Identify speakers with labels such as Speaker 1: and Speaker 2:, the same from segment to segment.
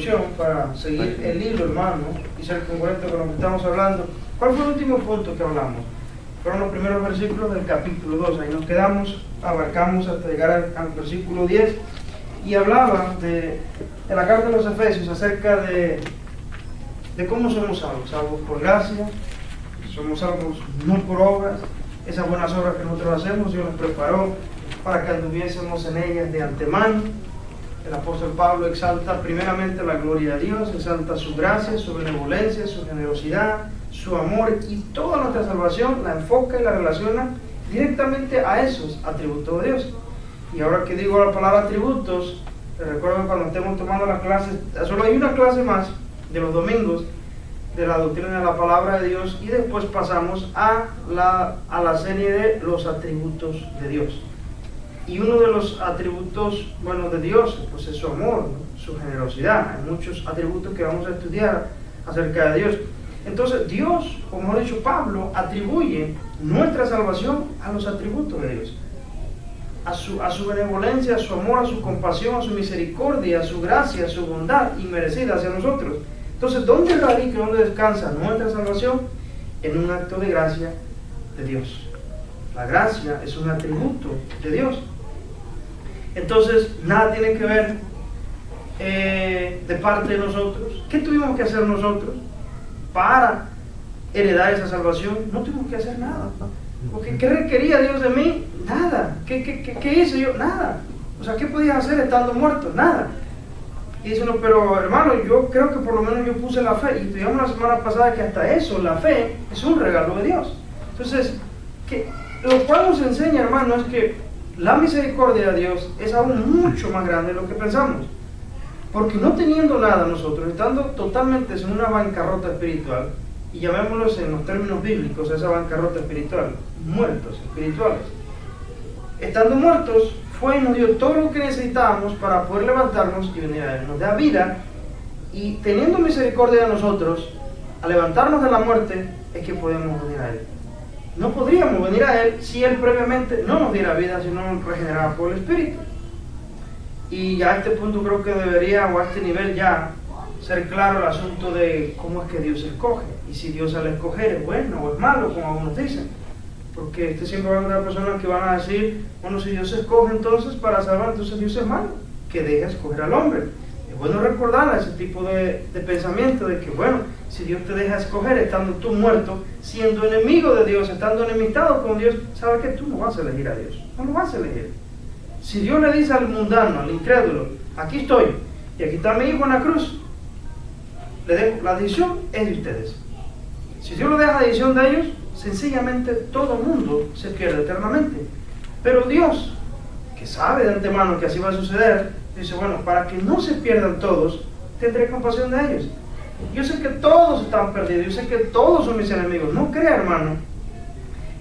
Speaker 1: introducción para seguir el hilo, hermano, y ser congruente con lo que estamos hablando. ¿Cuál fue el último punto que hablamos? Fueron los primeros versículos del capítulo 2. Ahí nos quedamos, abarcamos hasta llegar al versículo 10 y hablaba de la carta de los Efesios acerca de cómo somos salvos. Salvos por gracia, somos salvos no por obras. Esas buenas obras que nosotros hacemos, Dios las preparó para que anduviésemos en ellas de antemano. El apóstol Pablo exalta primeramente la gloria de Dios, exalta su gracia, su benevolencia, su generosidad, su amor, y toda nuestra salvación la enfoca y la relaciona directamente a esos atributos de Dios. Y ahora que digo la palabra atributos, recuerden cuando estemos tomando las clases, solo hay una clase más de los domingos de la doctrina de la palabra de Dios, y después pasamos a la serie de los atributos de Dios. Y uno de los atributos, bueno, de Dios, pues es su amor, ¿no? Su generosidad. Hay muchos atributos que vamos a estudiar acerca de Dios. Entonces Dios, o mejor dicho Pablo, atribuye nuestra salvación a los atributos de Dios, a su benevolencia, a su amor, a su compasión, a su misericordia, a su gracia, a su bondad inmerecida hacia nosotros. Entonces, ¿dónde radica, dónde descansa nuestra salvación? En un acto de gracia de Dios. La gracia es un atributo de Dios. Entonces, nada tiene que ver de parte de nosotros. ¿Qué tuvimos que hacer nosotros para heredar esa salvación? No tuvimos que hacer nada. Porque ¿qué requería Dios de mí? Nada. ¿Qué hice yo? Nada. O sea, ¿qué podías hacer estando muerto? Nada. Y dicen, no, pero hermano, yo creo que por lo menos yo puse la fe. Y estudiamos la semana pasada que hasta eso, la fe, es un regalo de Dios. Entonces, lo cual nos enseña, hermano, es que la misericordia de Dios es aún mucho más grande de lo que pensamos. Porque no teniendo nada nosotros, estando totalmente en una bancarrota espiritual, y llamémoslos en los términos bíblicos, esa bancarrota espiritual, muertos espirituales. Estando muertos, fue y nos dio todo lo que necesitábamos para poder levantarnos y venir a Él. Nos da vida, y teniendo misericordia de nosotros, al levantarnos de la muerte, es que podemos venir a Él. No podríamos venir a Él si Él previamente no nos diera vida, si no nos regeneraba por el Espíritu. Y a este punto creo que debería, o a este nivel ya, ser claro el asunto de cómo es que Dios escoge. Y si Dios al escoger es bueno o es malo, como algunos dicen. Porque siempre va a haber personas que van a decir, bueno, si Dios escoge entonces para salvar, entonces Dios es malo, que deja escoger al hombre. Es bueno recordar ese tipo de pensamiento de que, bueno, si Dios te deja escoger estando tú muerto, siendo enemigo de Dios, estando enemistado con Dios, sabes que tú no vas a elegir a Dios, no lo vas a elegir. Si Dios le dice al mundano, al incrédulo, aquí estoy, y aquí está mi hijo en la cruz, le dejo, la decisión es de ustedes. Si Dios lo deja a la decisión de ellos, sencillamente todo el mundo se pierde eternamente. Pero Dios, que sabe de antemano que así va a suceder, dice, bueno, para que no se pierdan todos, tendré compasión de ellos. Yo sé que todos están perdidos, yo sé que todos son mis enemigos. No crea, hermano,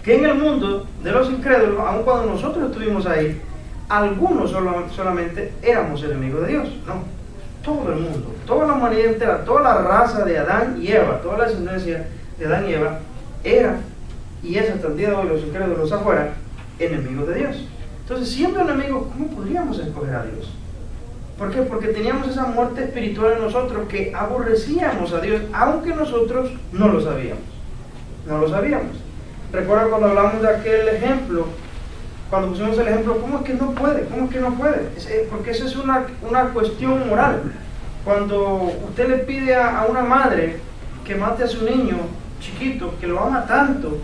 Speaker 1: que en el mundo de los incrédulos, aun cuando nosotros estuvimos ahí, algunos solamente éramos enemigos de Dios. No, todo el mundo, toda la humanidad entera, toda la raza de Adán y Eva, toda la descendencia de Adán y Eva, era, y es hasta el día de hoy, los incrédulos afuera, enemigos de Dios. Entonces, siendo enemigos, ¿cómo podríamos escoger a Dios? ¿Por qué? Porque teníamos esa muerte espiritual en nosotros, que aborrecíamos a Dios, aunque nosotros no lo sabíamos. No lo sabíamos. Recuerda cuando hablamos de aquel ejemplo, cuando pusimos el ejemplo, ¿cómo es que no puede? ¿Cómo es que no puede? Porque eso es una cuestión moral. Cuando usted le pide a una madre que mate a su niño chiquito, que lo ama tanto,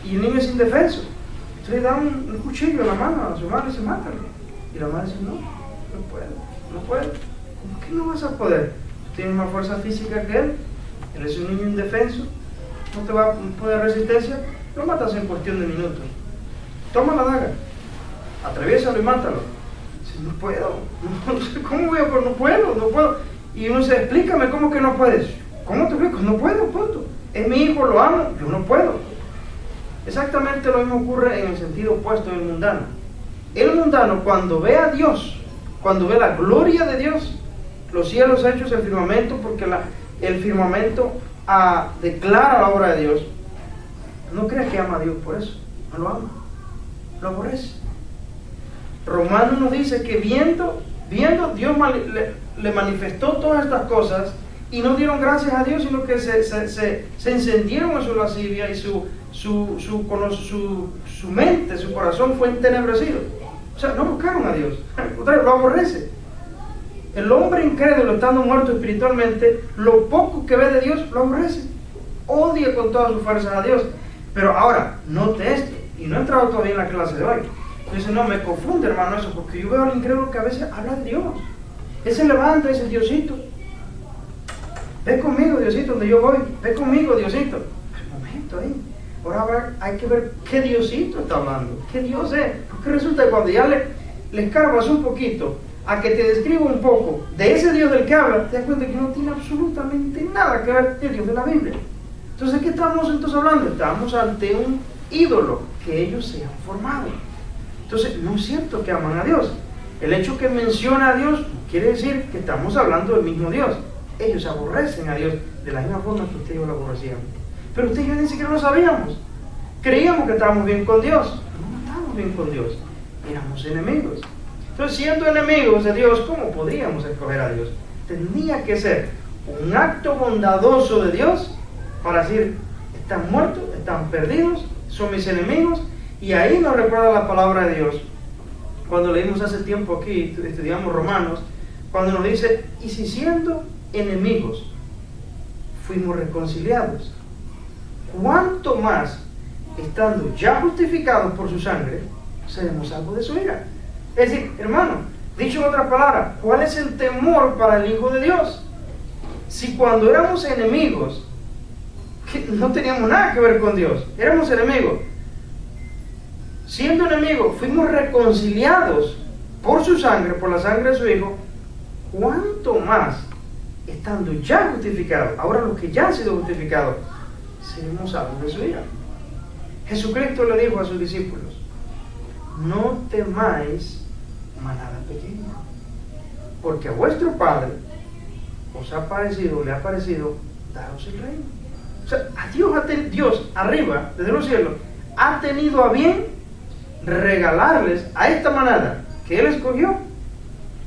Speaker 1: y el niño es indefenso, usted le da un cuchillo en la mano a su madre y se mata. Y la madre dice, no puedo. ¿Cómo que no vas a poder? Tú tienes más fuerza física que él es un niño indefenso, no te va a poder resistencia, lo matas en cuestión de minutos. Toma la daga, atraviésalo y mátalo. Dice, no puedo, ¿cómo voy a poder? No puedo. Y uno dice, explícame cómo que no puedes. ¿Cómo te explico? No puedo, punto. Es mi hijo, lo amo, yo no puedo. Exactamente lo mismo ocurre en el sentido opuesto del mundano. El mundano, cuando ve a Dios, cuando ve la gloria de Dios, los cielos hechos, el firmamento, porque el firmamento declara la obra de Dios, no cree que ama a Dios por eso, no lo ama, lo aborrece. Romanos nos dice que viendo viendo, Dios le manifestó todas estas cosas y no dieron gracias a Dios, sino que se encendieron en su lascivia y su mente, su corazón fue entenebrecido. O sea, no buscaron a Dios, lo aborrece. El hombre incrédulo, estando muerto espiritualmente, lo poco que ve de Dios lo aborrece, odia con todas sus fuerzas a Dios. Pero ahora, note esto, y no he entrado todavía en la clase de hoy. Dice, no, me confunde, hermano, eso, porque yo veo al incrédulo que a veces habla de Dios. Él se levanta y dice, Diosito, ve conmigo, Diosito, donde yo voy, ve conmigo, Diosito. Un momento ahí. Ahora hay que ver qué Diosito está hablando, qué Dios es. Porque resulta que cuando ya le escarbas un poquito a que te describa un poco de ese Dios del que habla, te das cuenta que no tiene absolutamente nada que ver con el Dios de la Biblia. Entonces, ¿qué estamos entonces hablando? Estamos ante un ídolo que ellos se han formado. Entonces, no es cierto que aman a Dios. El hecho que menciona a Dios quiere decir que estamos hablando del mismo Dios. Ellos aborrecen a Dios de la misma forma que usted y yo lo aborrecíamos. Pero usted y yo ni siquiera lo sabíamos. Creíamos que estábamos bien con Dios. No estábamos bien con Dios. Éramos enemigos. Entonces, siendo enemigos de Dios, ¿cómo podríamos escoger a Dios? Tendría que ser un acto bondadoso de Dios para decir, están muertos, están perdidos, son mis enemigos. Y ahí nos recuerda la palabra de Dios. Cuando leímos hace tiempo aquí, estudiamos Romanos, cuando nos dice, y si siendo enemigos fuimos reconciliados, ¿cuánto más, estando ya justificados por su sangre, seremos salvos de su ira? Es decir, hermano, dicho en otras palabras, ¿cuál es el temor para el Hijo de Dios? Si cuando éramos enemigos, que no teníamos nada que ver con Dios, éramos enemigos, siendo enemigos, fuimos reconciliados por su sangre, por la sangre de su Hijo, ¿cuánto más, estando ya justificados, ahora los que ya han sido justificados, seremos salvos de su ira? Jesucristo le dijo a sus discípulos, no temáis manada pequeña, porque a vuestro Padre os ha parecido, le ha parecido daros el reino. O sea, a Dios arriba, desde los cielos, ha tenido a bien regalarles a esta manada que Él escogió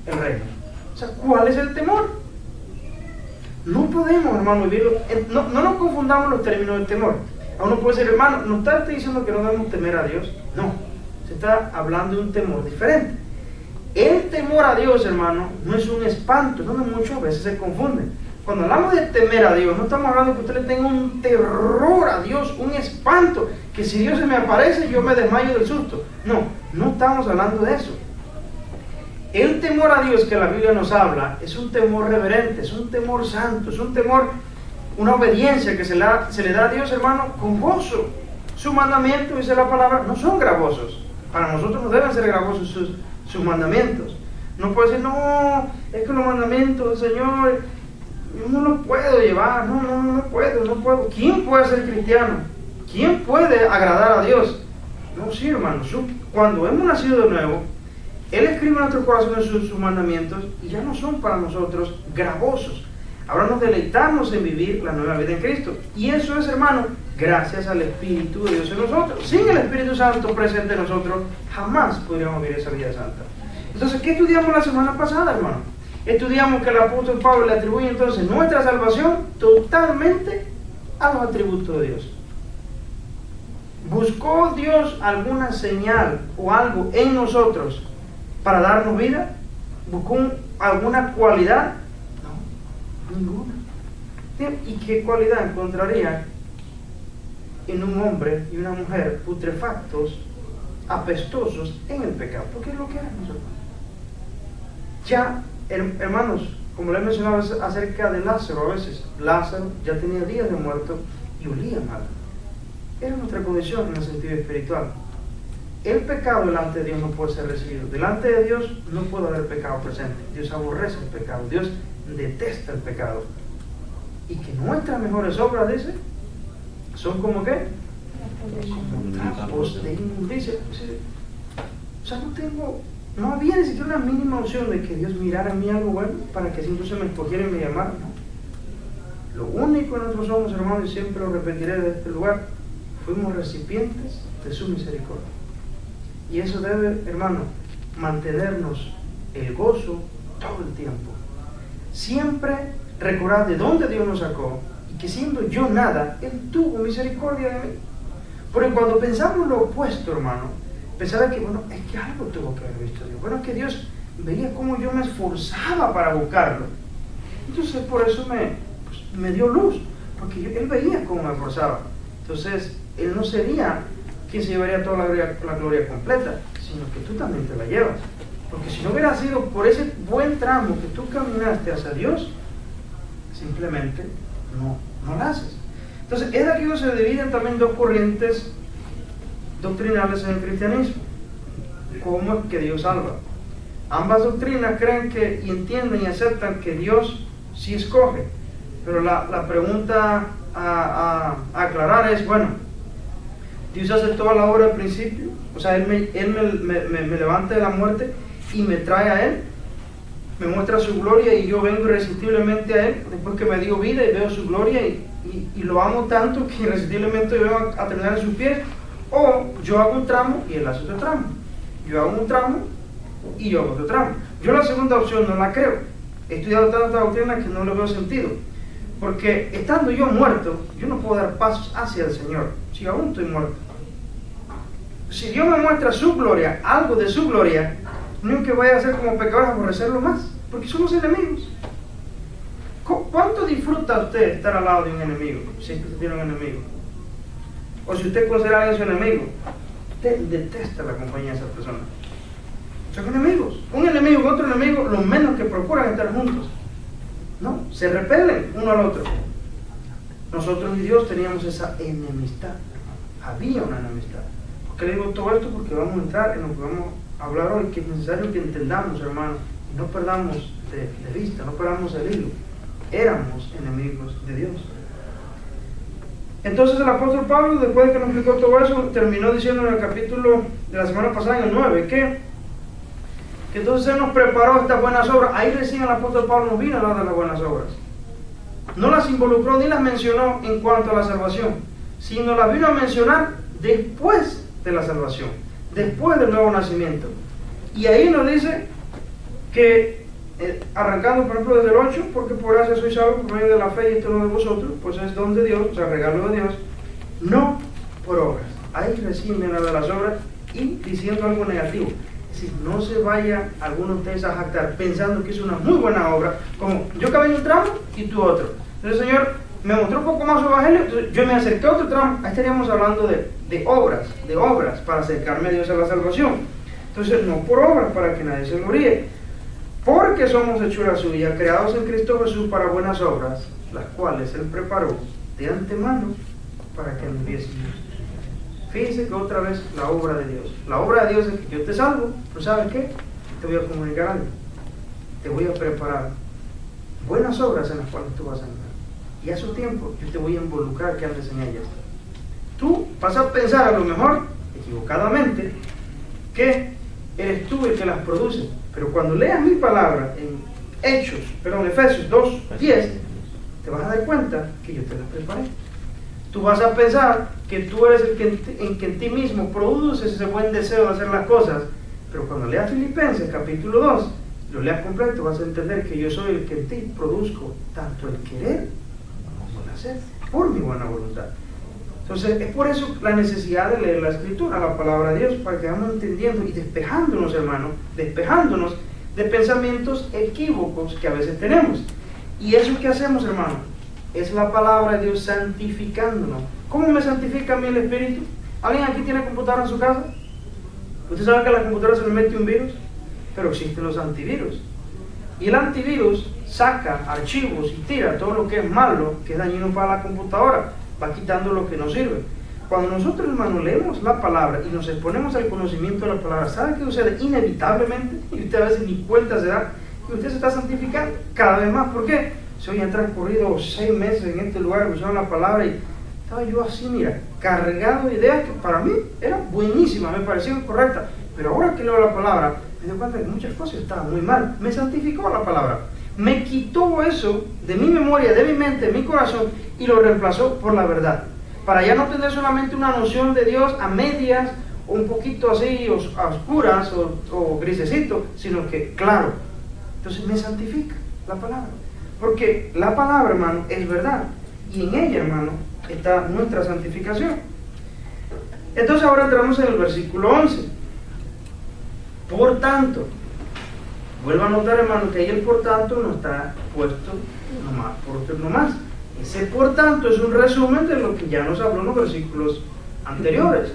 Speaker 1: el reino. O sea, ¿cuál es el temor? No podemos, hermano, vivirlo. No nos confundamos los términos del temor. A uno puede decir, hermano, ¿no está usted diciendo que no debemos temer a Dios? No, se está hablando de un temor diferente. El temor a Dios, hermano, no es un espanto, no muchas veces se confunden. Cuando hablamos de temer a Dios, no estamos hablando de que usted le tenga un terror a Dios, un espanto, que si Dios se me aparece yo me desmayo del susto. No, no estamos hablando de eso. El temor a Dios que la Biblia nos habla es un temor reverente, es un temor santo, es un temor, una obediencia que se le da a Dios, hermano, con gozo. Su mandamiento, dice la palabra, no son gravosos. Para nosotros no deben ser gravosos sus mandamientos. No puede decir, no, es que los mandamientos del Señor yo no los puedo llevar, no puedo. ¿Quién puede ser cristiano? ¿Quién puede agradar a Dios? No, sí, hermano, cuando hemos nacido de nuevo, Él escribe en nuestros corazones sus mandamientos y ya no son para nosotros gravosos. Ahora nos deleitamos en vivir la nueva vida en Cristo. Y eso es, hermano, gracias al Espíritu de Dios en nosotros. Sin el Espíritu Santo presente en nosotros, jamás podríamos vivir esa vida santa. Entonces, ¿qué estudiamos la semana pasada, hermano? Estudiamos que el apóstol Pablo le atribuye entonces nuestra salvación totalmente a los atributos de Dios. ¿Buscó Dios alguna señal o algo en nosotros para darnos vida? ¿Buscó alguna cualidad? No, ninguna. ¿Y qué cualidad encontraría en un hombre y una mujer putrefactos, apestosos en el pecado? Porque es lo que éramos, hermanos. Ya, hermanos, como les mencionaba acerca de Lázaro, a veces Lázaro ya tenía días de muerto y olía mal. Era nuestra condición en el sentido espiritual. El pecado delante de Dios no puede ser recibido. Delante de Dios no puede haber pecado presente. Dios aborrece el pecado. Dios detesta el pecado. Y que nuestras mejores obras, dice, son como ¿qué? Como trapos de inmundicia. O sea, no había ni siquiera una mínima opción de que Dios mirara en mí algo bueno para que entonces me escogiera y me llamara. No. Lo único que nosotros somos, hermanos, y siempre lo repetiré de este lugar, fuimos recipientes de su misericordia. Y eso debe, hermano, mantenernos el gozo todo el tiempo. Siempre recordar de dónde Dios nos sacó y que siendo yo nada, Él tuvo misericordia de mí. Porque cuando pensamos lo opuesto, hermano, pensaba que, bueno, es que algo tuvo que haber visto Dios. Bueno, es que Dios veía cómo yo me esforzaba para buscarlo. Entonces por eso me dio luz, porque Él veía cómo me esforzaba. Entonces Él no sería quien se llevaría toda la gloria completa, sino que tú también te la llevas. Porque si no hubiera sido por ese buen tramo que tú caminaste hacia Dios, simplemente no lo haces. Entonces es aquí donde se dividen también dos corrientes doctrinales en el cristianismo. ¿Cómo es que Dios salva? Ambas doctrinas creen que y entienden y aceptan que Dios sí escoge. Pero la pregunta a aclarar es, bueno, Dios hace toda la obra al principio, o sea, Él me levanta de la muerte y me trae a Él, me muestra su gloria y yo vengo irresistiblemente a Él, después que me dio vida y veo su gloria y lo amo tanto que irresistiblemente vengo a terminar en sus pies. O yo hago un tramo y Él hace otro tramo. Yo hago un tramo y yo hago otro tramo. Yo la segunda opción no la creo. He estudiado tantas doctrinas que no le veo sentido. Porque estando yo muerto, yo no puedo dar pasos hacia el Señor si aún estoy muerto. Si Dios me muestra su gloria, algo de su gloria, no es que vaya a ser como pecadores a aborrecerlo más, porque somos enemigos. ¿Cuánto disfruta usted estar al lado de un enemigo? Si es que usted tiene un enemigo. O si usted considera a alguien su enemigo, usted detesta la compañía de esa persona. Son enemigos. Un enemigo y otro enemigo, lo menos que procuran estar juntos. No, se repelen uno al otro. Nosotros y Dios teníamos esa enemistad. Había una enemistad. ¿Por qué le digo todo esto? Porque vamos a entrar en lo que vamos a hablar hoy, que es necesario que entendamos, hermano, y no perdamos de vista, no perdamos el hilo. Éramos enemigos de Dios. Entonces el apóstol Pablo, después de que nos explicó todo eso, terminó diciendo en el capítulo de la semana pasada, en el 9, que entonces Él nos preparó estas buenas obras. Ahí recién el apóstol Pablo nos vino a hablar de las buenas obras. No las involucró ni las mencionó en cuanto a la salvación, sino las vino a mencionar después de la salvación, después del nuevo nacimiento. Y ahí nos dice que, arrancando por ejemplo desde el 8, porque por gracia sois salvos por medio de la fe y esto no de vosotros, pues es don de Dios, o sea, regalo de Dios, no por obras. Ahí recién viene de las obras y diciendo algo negativo. Es decir, no se vaya alguno de ustedes a jactar pensando que es una muy buena obra, como yo acabé en un tramo y tú otro. Entonces el Señor me mostró un poco más su evangelio, entonces yo me acerqué a otro tramo. Ahí estaríamos hablando de obras para acercarme a Dios a la salvación. Entonces no por obras para que nadie se gloríe, porque somos hechura suya, creados en Cristo Jesús para buenas obras, las cuales Él preparó de antemano para que anduviésemos. Fíjense que otra vez la obra de Dios. La obra de Dios es que yo te salvo, pero ¿sabes qué? Te voy a comunicar algo. Te voy a preparar buenas obras en las cuales tú vas a andar. Y a su tiempo yo te voy a involucrar que andes en ellas. Tú vas a pensar a lo mejor, equivocadamente, que eres tú el que las produce. Pero cuando leas mi palabra en Efesios 2:10, te vas a dar cuenta que yo te las preparé. Tú vas a pensar que tú eres el que en ti mismo produces ese buen deseo de hacer las cosas, pero cuando leas Filipenses capítulo 2, lo leas completo, vas a entender que yo soy el que en ti produzco tanto el querer como el hacer, por mi buena voluntad. Entonces es por eso la necesidad de leer la Escritura, la palabra de Dios, para que vamos entendiendo y despejándonos, hermano, despejándonos de pensamientos equívocos que a veces tenemos. Y eso que hacemos, hermano, es la palabra de Dios santificándonos. ¿Cómo me santifica a mí el Espíritu? ¿Alguien aquí tiene computadora en su casa? ¿Usted sabe que a la computadora se le mete un virus? Pero existen los antivirus. Y el antivirus saca archivos y tira todo lo que es malo, que es dañino para la computadora. Va quitando lo que no sirve. Cuando nosotros, hermano, leemos la palabra y nos exponemos al conocimiento de la palabra, ¿sabe qué sucede? Inevitablemente, y usted a veces ni cuenta se da, que usted se está santificando cada vez más. ¿Por qué? Si hoy han transcurrido 6 meses en este lugar escuchando la palabra y estaba yo así, mira, cargado de ideas que para mí eran buenísimas, me parecían correctas, pero ahora que leo la palabra me doy cuenta que muchas cosas estaban muy mal. Me santificó la palabra, me quitó eso de mi memoria, de mi mente, de mi corazón y lo reemplazó por la verdad, para ya no tener solamente una noción de Dios a medias un poquito así a oscuras o grisecito, sino que claro. Entonces me santifica la palabra. Porque la palabra, hermano, es verdad. Y en ella, hermano, está nuestra santificación. Entonces ahora entramos en el versículo 11. Por tanto, vuelvo a notar, hermano, que ahí el por tanto no está puesto nomás, por otro nomás. Ese por tanto es un resumen de lo que ya nos habló en los versículos anteriores.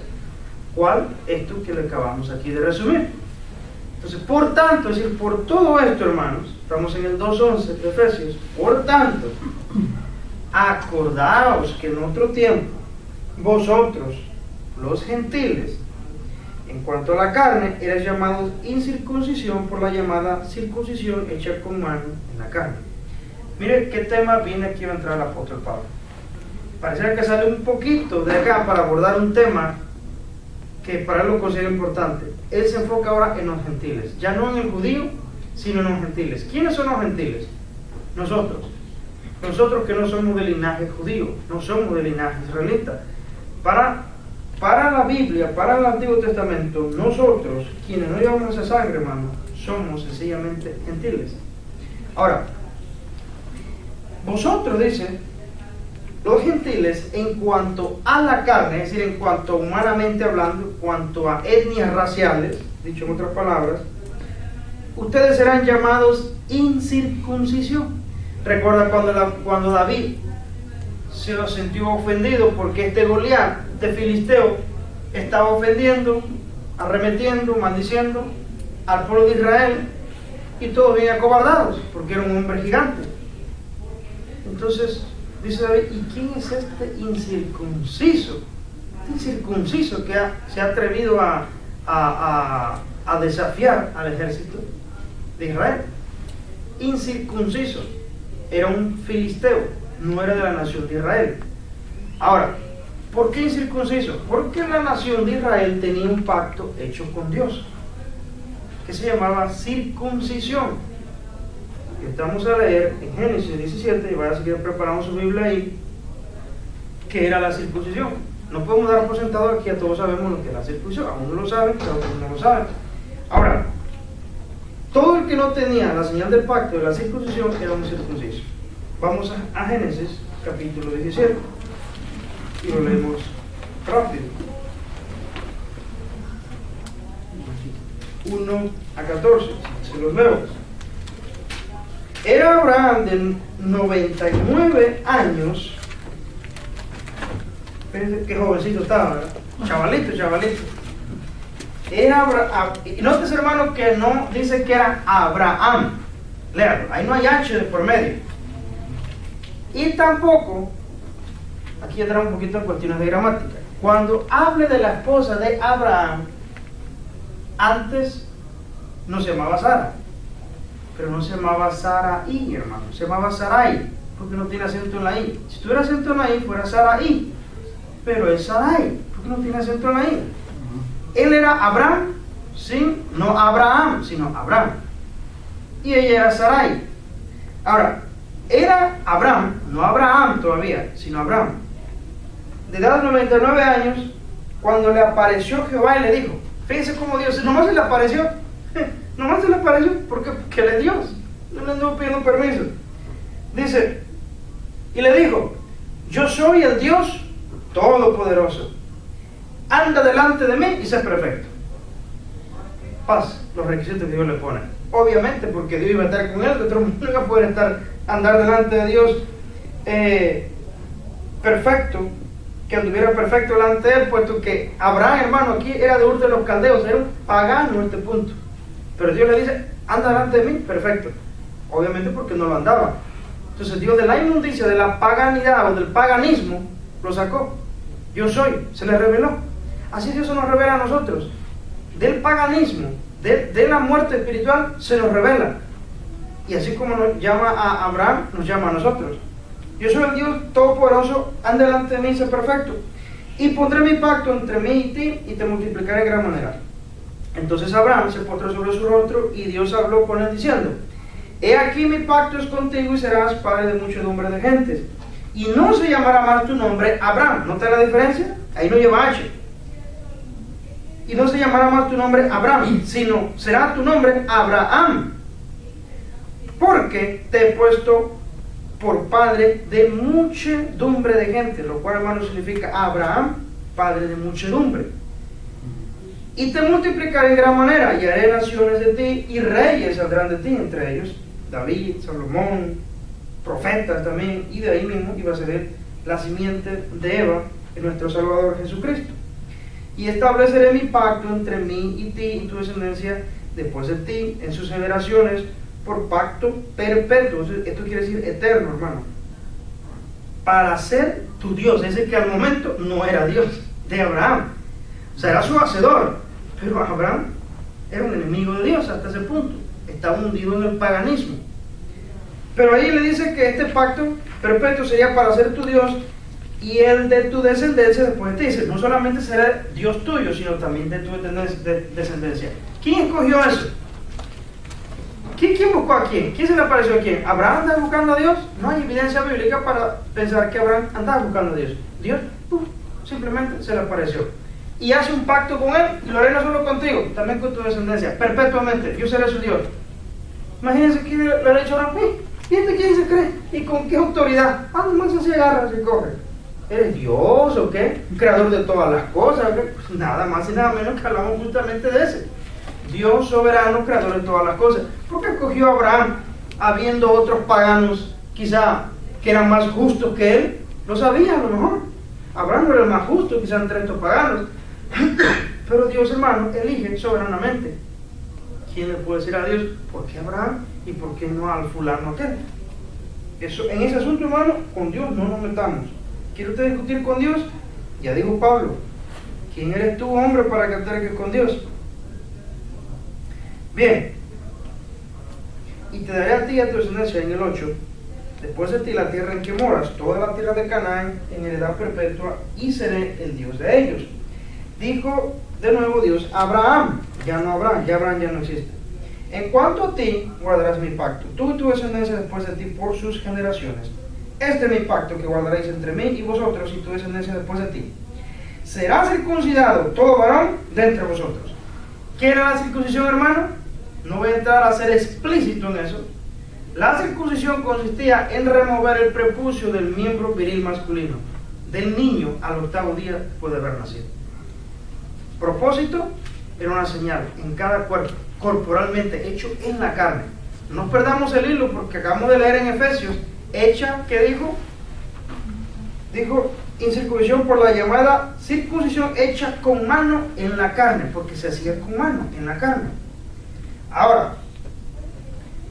Speaker 1: ¿Cuál? Esto que le acabamos aquí de resumir. Entonces, por tanto, es decir, por todo esto, hermanos, estamos en el 2.11 de Efesios. Por tanto, acordaos que en otro tiempo, vosotros, los gentiles, en cuanto a la carne, erais llamados incircuncisión por la llamada circuncisión hecha con mano en la carne. Mire qué tema viene aquí a entrar el apóstol Pablo. Pareciera que sale un poquito de acá para abordar un tema que para él lo considera importante. Él se enfoca ahora en los gentiles, ya no en el judío, sino en los gentiles. ¿Quiénes son los gentiles? Nosotros. Nosotros que no somos de linaje judío, no somos de linaje israelita. Para la Biblia, para el Antiguo Testamento, nosotros, quienes no llevamos esa sangre, hermano, somos sencillamente gentiles. Ahora, vosotros, dice, los gentiles, en cuanto a la carne, es decir, en cuanto humanamente hablando, en cuanto a etnias raciales, dicho en otras palabras, ustedes serán llamados incircuncisión. Recuerda cuando David se sintió ofendido porque este Goliat, este filisteo, estaba ofendiendo, arremetiendo, maldiciendo al pueblo de Israel, y todos bien acobardados porque era un hombre gigante. Entonces dice David, ¿y quién es este incircunciso? Este incircunciso que se ha atrevido a desafiar al ejército de Israel. Incircunciso, era un filisteo, no era de la nación de Israel. Ahora, ¿por qué incircunciso? Porque la nación de Israel tenía un pacto hecho con Dios, que se llamaba circuncisión. Y estamos a leer en Génesis 17, y vaya a seguir preparando su Biblia ahí, que era la circuncisión. No podemos dar por sentado aquí, a todos sabemos lo que es la circuncisión, algunos lo saben, pero otros no lo saben. Ahora, todo el que no tenía la señal del pacto de la circuncisión era un circunciso. Vamos a Génesis capítulo 17 y lo leemos rápido. 1 a 14, se los leo. Era Abraham de 99 años. Fíjense qué jovencito estaba, ¿verdad? Chavalito. Era Abraham, y nótese, hermano, que no dice que era Abraham. Léalo, ahí no hay H de por medio. Y tampoco, aquí entra un poquito en cuestiones de gramática. Cuando hable de la esposa de Abraham, antes no se llamaba Sara, pero no se llamaba Sarai, hermano, se llamaba Sarai, porque no tiene acento en la I. Si tuviera acento en la I, fuera Sarai, pero es Sarai, porque no tiene acento en la I. Él era Abraham, no Abraham, sino Abraham, y ella era Sarai. Ahora, era Abraham, no Abraham todavía, sino Abraham, de edad de 99 años, cuando le apareció Jehová y le dijo, fíjense cómo Dios, nomás se le apareció porque él es Dios, no le anduvo pidiendo permiso. Dice, y le dijo, yo soy el Dios Todopoderoso, anda delante de mí y sé perfecto. Paz, los requisitos que Dios le pone. Obviamente, porque Dios iba a estar con él, de otro mundo no iba a poder andar delante de Dios perfecto, que anduviera perfecto delante de él, puesto que Abraham, hermano, aquí era de Ur de los Caldeos, era un pagano en este punto. Pero Dios le dice, anda delante de mí, perfecto. Obviamente porque no lo andaba. Entonces Dios de la inmundicia, de la paganidad o del paganismo, lo sacó. Yo soy, se le reveló. Así Dios se nos revela a nosotros. Del paganismo, de la muerte espiritual, se nos revela. Y así como nos llama a Abraham, nos llama a nosotros. Yo soy el Dios Todopoderoso, anda delante de mí y sé perfecto. Y pondré mi pacto entre mí y ti, y te multiplicaré en gran manera. Entonces Abraham se postró sobre su rostro, y Dios habló con él diciendo, he aquí mi pacto es contigo, y serás padre de muchedumbre de gentes. Y no se llamará más tu nombre Abraham. ¿Nota la diferencia? Ahí no lleva H. y no se llamará más tu nombre Abraham, sino será tu nombre Abraham, porque te he puesto por padre de muchedumbre de gente, lo cual, hermano, significa Abraham, padre de muchedumbre. Y te multiplicaré en gran manera, y haré naciones de ti, y reyes saldrán de ti, entre ellos David, Salomón, profetas también, y de ahí mismo iba a ser la simiente de Eva, en nuestro Salvador Jesucristo. Y estableceré mi pacto entre mí y ti y tu descendencia después de ti, en sus generaciones, por pacto perpetuo. Esto quiere decir eterno, hermano, para ser tu Dios, ese que al momento no era Dios de Abraham, o sea, era su hacedor, pero Abraham era un enemigo de Dios hasta ese punto, estaba hundido en el paganismo. Pero ahí le dice que este pacto perpetuo sería para ser tu Dios y el de tu descendencia después de ti. Dice, no solamente será Dios tuyo, sino también de tu descendencia. ¿Quién escogió eso? ¿Quién buscó a quién? ¿Quién se le apareció a quién? ¿Abraham andaba buscando a Dios? No hay evidencia bíblica para pensar que Abraham andaba buscando a Dios. Dios simplemente se le apareció y hace un pacto con él, y lo haré no solo contigo, también con tu descendencia, perpetuamente. Yo seré su Dios. Imagínense que le ha dicho a Abraham, ¿y este quién se cree? ¿Y con qué autoridad? Nomás se agarra, se coge. ¿Eres Dios o qué? Creador de todas las cosas. Pues nada más y nada menos que hablamos justamente de ese Dios soberano, creador de todas las cosas. ¿Por qué escogió a Abraham habiendo otros paganos quizá que eran más justos que él? Lo sabía a lo mejor. Abraham no era el más justo quizá entre estos paganos. Pero Dios, hermano, elige soberanamente. ¿Quién le puede decir a Dios por qué Abraham y por qué no al fulano aquel? Eso, en ese asunto, hermano, con Dios no nos metamos. ¿Quiere usted discutir con Dios? Ya dijo Pablo, ¿quién eres tú, hombre, para que alterques con Dios? Bien, y te daré a ti y a tu descendencia, en el 8, después de ti la tierra en que moras, toda la tierra de Canaán, en heredad perpetua, y seré el Dios de ellos. Dijo de nuevo Dios a Abraham, ya no Abraham, ya Abraham ya no existe. En cuanto a ti, guardarás mi pacto, tú y tu descendencia después de ti por sus generaciones. Este es mi pacto que guardaréis entre mí y vosotros y tu descendencia después de ti. Será circuncidado todo varón de entre vosotros. ¿Qué era la circuncisión, hermano? No voy a entrar a ser explícito en eso. La circuncisión consistía en remover el prepucio del miembro viril masculino del niño al 8º día después de haber nacido. Propósito, era una señal en cada cuerpo, corporalmente, hecho en la carne. No nos perdamos el hilo porque acabamos de leer en Efesios, hecha, ¿qué dijo? Dijo incircuncisión por la llamada circuncisión hecha con mano en la carne, porque se hacía con mano en la carne. Ahora,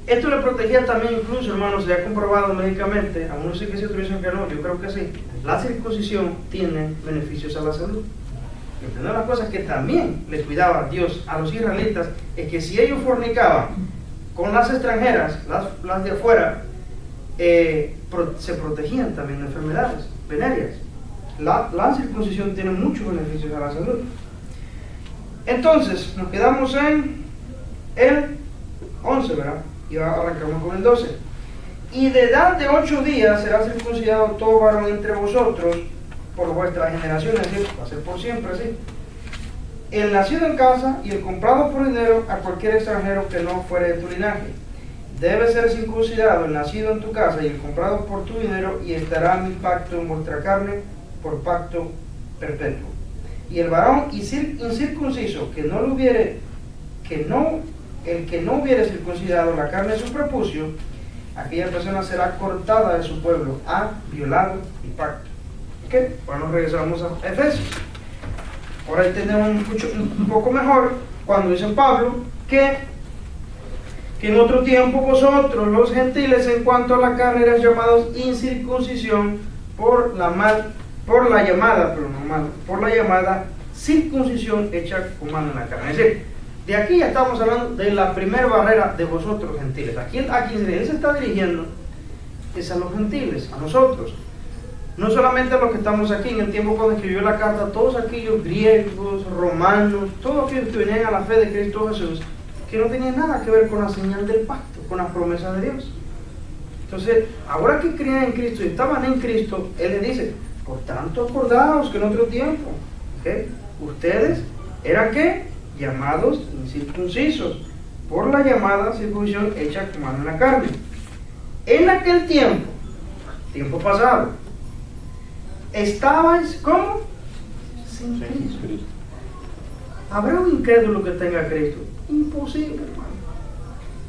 Speaker 1: esto le protegía también, incluso, hermanos, se ha comprobado médicamente, algunos sí que sí, otros dicen que no, yo creo que sí. La circuncisión tiene beneficios a la salud. Y una de las cosas que también le cuidaba Dios a los israelitas es que si ellos fornicaban con las extranjeras, las de afuera, se protegían también de enfermedades venéreas. La circuncisión tiene muchos beneficios a la salud. Entonces, nos quedamos en el 11, ¿verdad? Y arrancamos con el 12. Y de edad de 8 días será circuncidado todo varón entre vosotros por vuestras generaciones, ¿sí? Va a ser por siempre, ¿sí? El nacido en casa y el comprado por dinero a cualquier extranjero que no fuere de tu linaje. Debe ser circuncidado el nacido en tu casa y el comprado por tu dinero, y estará mi pacto en vuestra carne por pacto perpetuo. Y el varón incircunciso que no lo hubiere, el que no hubiere circuncidado la carne de su prepucio, aquella persona será cortada de su pueblo, ha violado mi pacto. ¿Ok? Bueno, regresamos a Efesios. Ahora entendemos un poco mejor cuando dice Pablo que en otro tiempo vosotros, los gentiles, en cuanto a la carne, eran llamados incircuncisión por la llamada circuncisión hecha con mano en la carne. Es decir, de aquí ya estamos hablando de la primera barrera de vosotros, gentiles. Aquí él se está dirigiendo es a los gentiles, a nosotros. No solamente a los que estamos aquí. En el tiempo cuando escribió la carta, todos aquellos griegos, romanos, todos aquellos que venían a la fe de Cristo Jesús, que no tenían nada que ver con la señal del pacto, con las promesas de Dios. Entonces, ahora que creían en Cristo y estaban en Cristo, Él les dice, por tanto acordaos que en otro tiempo, ¿okay? Ustedes ¿Eran qué? Llamados incircuncisos, por la llamada circuncisión hecha con mano en la carne. En aquel tiempo pasado, estabais como sin Cristo. ¿Habrá un incrédulo que tenga Cristo? Imposible, hermano.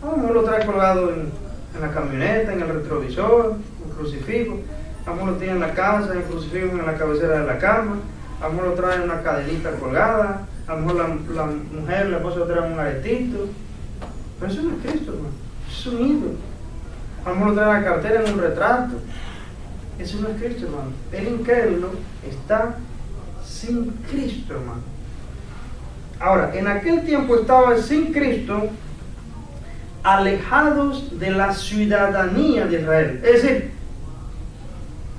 Speaker 1: A lo mejor lo trae colgado en la camioneta, en el retrovisor, un crucifijo. A lo mejor lo tiene en la casa, el crucifijo en la cabecera de la cama. A lo mejor lo trae en una cadenita colgada. A lo mejor la mujer, la esposa, lo trae un aretito. Pero eso no es Cristo, hermano. Eso es un ídolo. A lo mejor lo trae en la cartera en un retrato. Eso no es Cristo, hermano. El incrédulo está sin Cristo, hermano. Ahora, en aquel tiempo estaban sin Cristo, alejados de la ciudadanía de Israel. Es decir,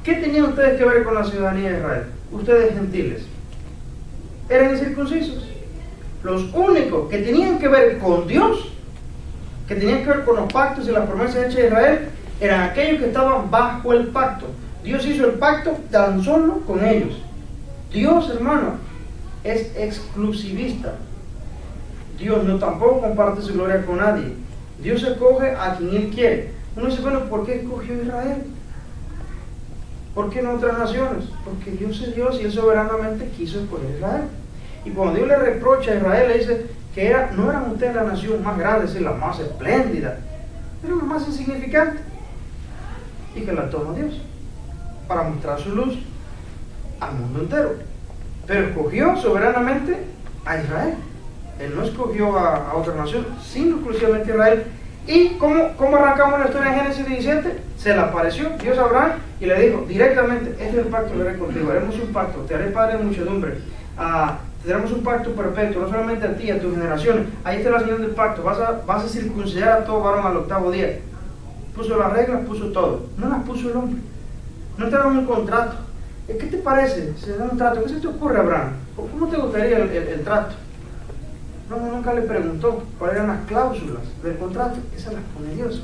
Speaker 1: ¿qué tenían ustedes que ver con la ciudadanía de Israel? Ustedes gentiles. Eran incircuncisos. Los únicos que tenían que ver con Dios, que tenían que ver con los pactos y las promesas hechas de Israel, eran aquellos que estaban bajo el pacto. Dios hizo el pacto tan solo con ellos. Dios, hermano, es exclusivista. Dios no tampoco comparte su gloria con nadie. Dios escoge a quien Él quiere. Uno dice, bueno, ¿por qué escogió a Israel? ¿Por qué no otras naciones? Porque Dios es Dios y Él soberanamente quiso escoger a Israel. Y cuando Dios le reprocha a Israel, le dice que no eran ustedes la nación más grande, es la más espléndida, pero la más insignificante. Y que la toma Dios para mostrar su luz al mundo entero. Pero escogió soberanamente a Israel. Él no escogió a otra nación, sino exclusivamente a Israel. ¿Y cómo arrancamos la historia en Génesis 17? Se le apareció Dios a Abraham y le dijo directamente: este es el pacto que haré contigo, haremos un pacto, te haré padre de muchedumbre, tendremos un pacto perpetuo, no solamente a ti, a tus generaciones. Ahí está la señal del pacto, vas a circuncidar a todo varón al 8º día. Puso las reglas, puso todo, no las puso el hombre. No te dan un contrato. ¿Qué te parece? Se da un trato. ¿Qué se te ocurre, Abraham? ¿Cómo te gustaría el trato? No, nunca le preguntó cuáles eran las cláusulas del contrato. Esas las pone Dios.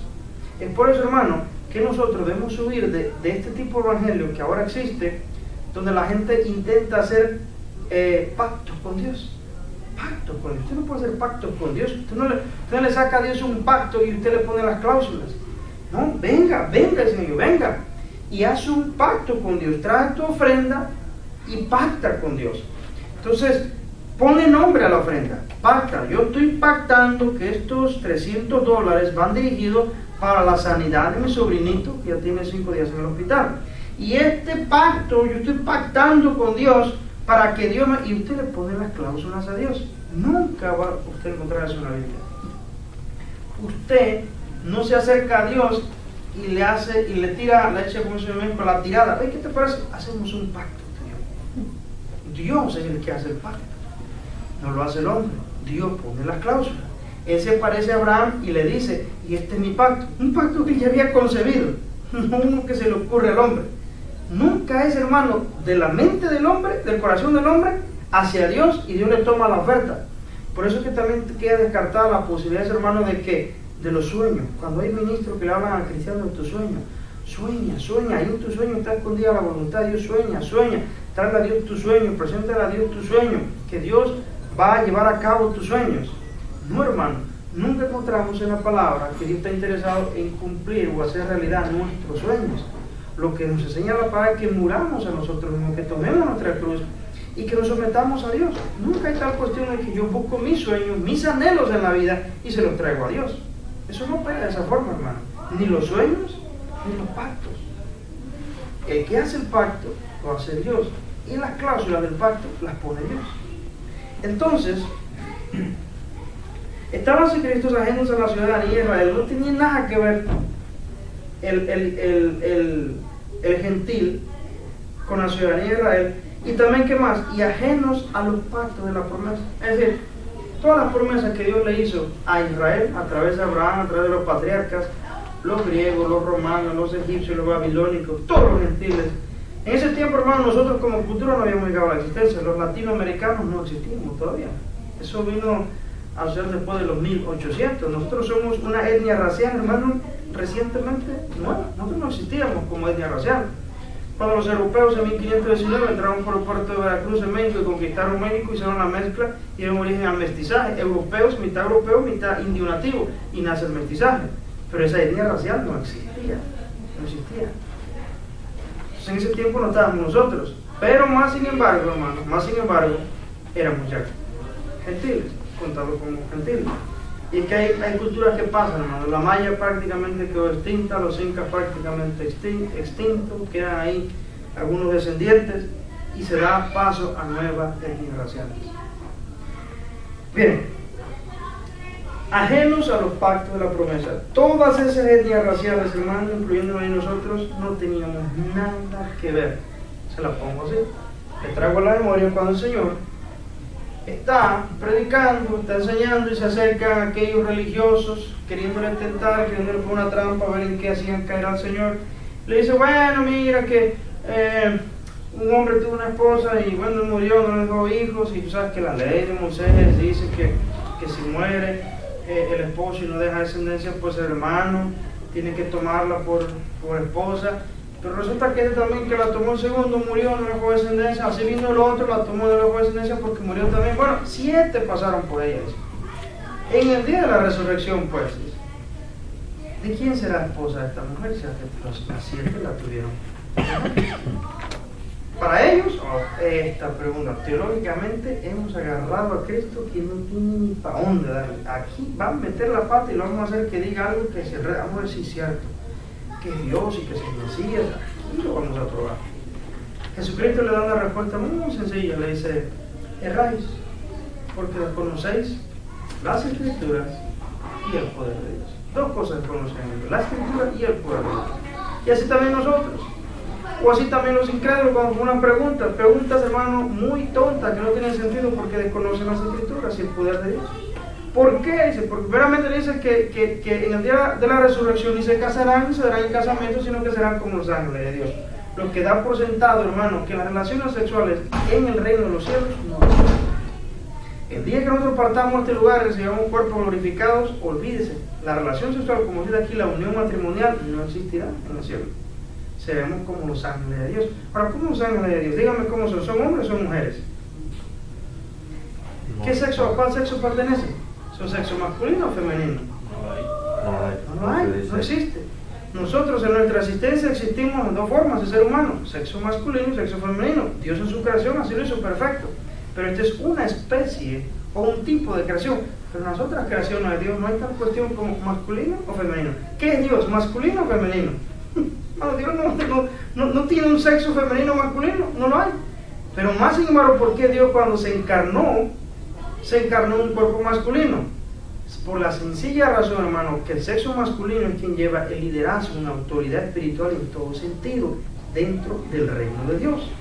Speaker 1: Es por eso, hermano, que nosotros debemos huir de este tipo de evangelio que ahora existe, donde la gente intenta hacer pactos con Dios. Pactos con Dios. Usted no puede hacer pactos con Dios. Usted no le saca a Dios un pacto y usted le pone las cláusulas. No, venga, Señor, venga. Y haz un pacto con Dios, trae tu ofrenda y pacta con Dios. Entonces, ponle nombre a la ofrenda, pacta. Yo estoy pactando que estos $300 van dirigidos para la sanidad de mi sobrinito, que ya tiene 5 días en el hospital. Y este pacto, yo estoy pactando con Dios para que Dios y usted le pone las cláusulas a Dios. Nunca va usted a encontrar eso en la Biblia. Usted no se acerca a Dios y le tira la leche con la tirada. ¿Qué te parece? Hacemos un pacto, Dios. Dios es el que hace el pacto, no lo hace el hombre. Dios pone las cláusulas. Él se parece a Abraham y le dice: y este es mi pacto, un pacto que ya había concebido, no uno que se le ocurre al hombre. Nunca es, hermano, de la mente del hombre, del corazón del hombre, hacia Dios, y Dios le toma la oferta. Por eso es que también queda descartada la posibilidad, hermano, de los sueños. Cuando hay ministros que le hablan a cristianos de tu sueño, sueña, ahí en tu sueño está escondida la voluntad de Dios. Sueña, trae a Dios tu sueño, preséntale a Dios tu sueño, que Dios va a llevar a cabo tus sueños. No, hermano, nunca encontramos en la palabra que Dios está interesado en cumplir o hacer realidad nuestros sueños. Lo que nos enseña la palabra es que muramos a nosotros mismos, que tomemos nuestra cruz y que nos sometamos a Dios. Nunca hay tal cuestión de que yo busco mis sueños, mis anhelos en la vida y se los traigo a Dios. Eso no opera de esa forma, hermano. Ni los sueños, ni los pactos. El que hace el pacto lo hace Dios, y las cláusulas del pacto las pone Dios. Entonces, estaban sin Cristo ajenos a la ciudadanía de Israel. No tenía nada que ver el gentil con la ciudadanía de Israel. Y también, ¿qué más? Y ajenos a los pactos de la promesa. Es decir, todas las promesas que Dios le hizo a Israel a través de Abraham, a través de los patriarcas, los griegos, los romanos, los egipcios, los babilónicos, todos los gentiles. En ese tiempo, hermano, nosotros como cultura no habíamos llegado a la existencia. Los latinoamericanos no existíamos todavía. Eso vino a ser después de los 1800. Nosotros somos una etnia racial, hermano, recientemente nueva. Nosotros no existíamos como etnia racial. Cuando los europeos en 1519 entraron por el puerto de Veracruz en México y conquistaron México, hicieron la mezcla y dieron origen al mestizaje. Europeos, mitad indio nativo, y nace el mestizaje. Pero esa etnia racial no existía. No existía. Entonces en ese tiempo no estábamos nosotros. Pero más sin embargo, hermanos, éramos ya gentiles, contados como gentiles. Y es que hay culturas que pasan, hermano. La maya prácticamente quedó extinta, los incas prácticamente extintos, quedan ahí algunos descendientes y se da paso a nuevas etnias raciales. Bien, ajenos a los pactos de la promesa, todas esas etnias raciales, hermano, incluyéndonos y nosotros, no teníamos nada que ver. Se la pongo así. Les traigo a la memoria cuando el Señor está predicando, está enseñando y se acercan aquellos religiosos queriéndole tentar, queriéndole poner una trampa, a ver en qué hacían caer al Señor. Le dice, bueno, mira que un hombre tuvo una esposa y bueno, murió, no le dejó hijos, y tú sabes que la ley de Moisés dice que si muere el esposo y no deja descendencia, pues el hermano tiene que tomarla por esposa. Pero resulta que también que la tomó el segundo, murió, no dejó descendencia, así vino el otro, la tomó, no dejó descendencia porque murió también. Bueno, 7 pasaron por ella. En el día de la resurrección, pues, ¿de quién será esposa esta mujer? Si las 7 la tuvieron. Para ellos, esta pregunta, teológicamente hemos agarrado a Cristo que no tiene ni para dónde darle. Aquí van a meter la pata y lo vamos a hacer que diga algo que se vamos a decir cierto, que es Dios y que es el Mesías. Aquí lo vamos a probar. Jesucristo le da una respuesta muy sencilla, le dice, erráis, porque desconocéis las Escrituras y el poder de Dios. 2 cosas desconocemos, la Escritura y el poder de Dios. Y así también nosotros. O así también los incrédulos cuando ponen preguntas, hermano, muy tontas, que no tienen sentido porque desconocen las Escrituras y el poder de Dios. ¿Por qué? Dice, porque primeramente dice que en el día de la resurrección ni se casarán ni se darán en casamiento, sino que serán como los ángeles de Dios. Lo que da por sentado, hermano, que las relaciones sexuales en el reino de los cielos no existen. El día que nosotros partamos de este lugar y recibamos cuerpos glorificados, olvídese, la relación sexual, como dice aquí, la unión matrimonial, no existirá en el cielo. Seremos como los ángeles de Dios. Ahora, ¿cómo los ángeles de Dios? Díganme cómo son. ¿Son hombres o son mujeres? ¿Qué sexo? ¿A cuál sexo pertenecen? ¿Son sexo masculino o femenino? No hay, no existe. Nosotros en nuestra existencia existimos en 2 formas de ser humano, sexo masculino y sexo femenino. Dios en su creación así lo hizo perfecto. Pero esta es una especie o un tipo de creación. Pero en las otras creaciones de Dios no hay tal cuestión como masculino o femenino. ¿Qué es Dios? ¿Masculino o femenino? No, Dios no tiene un sexo femenino o masculino, no lo hay. Pero más sin embargo, ¿por qué Dios cuando se encarnó en un cuerpo masculino? Por la sencilla razón, hermano, que el sexo masculino es quien lleva el liderazgo, una autoridad espiritual en todo sentido, dentro del reino de Dios.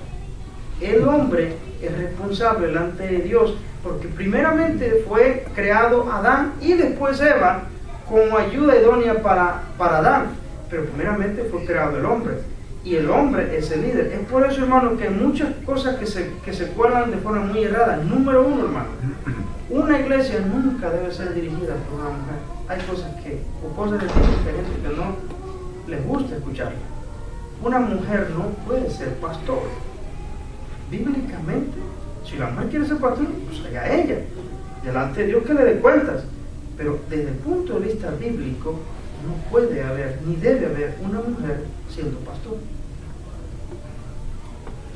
Speaker 1: El hombre es responsable delante de Dios, porque primeramente fue creado Adán y después Eva como ayuda idónea para Adán, pero primeramente fue creado el hombre, y el hombre es el líder. Es por eso, hermano, que hay muchas cosas que se cuelan de forma muy errada. Número 1, hermano, una iglesia nunca debe ser dirigida por una mujer. Hay cosas de gente que no les gusta escuchar. Una mujer no puede ser pastor. Bíblicamente, si la mujer quiere ser pastor, pues allá ella, delante de Dios que le dé cuentas. Pero desde el punto de vista bíblico, no puede haber, ni debe haber una mujer siendo pastor.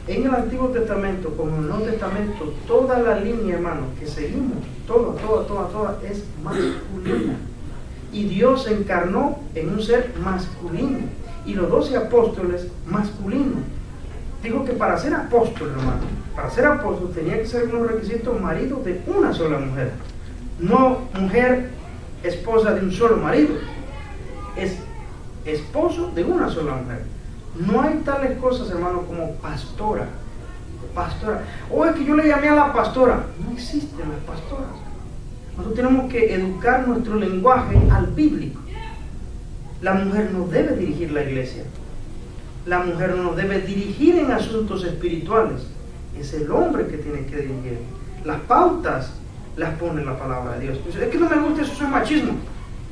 Speaker 1: En el Antiguo Testamento, como en el Nuevo Testamento, toda la línea, hermano, que seguimos, toda es masculina. Y Dios se encarnó en un ser masculino. Y los 12 apóstoles masculinos. Dijo que para ser apóstol, hermano, para ser apóstol tenía que ser unos requisitos marido de una sola mujer. No mujer, esposa de un solo marido. Es esposo de una sola mujer. No hay tales cosas, hermano, como pastora. O es que yo le llamé a la pastora. No existen las pastoras. Nosotros tenemos que educar nuestro lenguaje al bíblico. La mujer no debe dirigir la iglesia. La mujer no debe dirigir en asuntos espirituales. Es el hombre que tiene que dirigir. Las pautas las pone la palabra de Dios. Entonces, es que no me gusta eso, es machismo.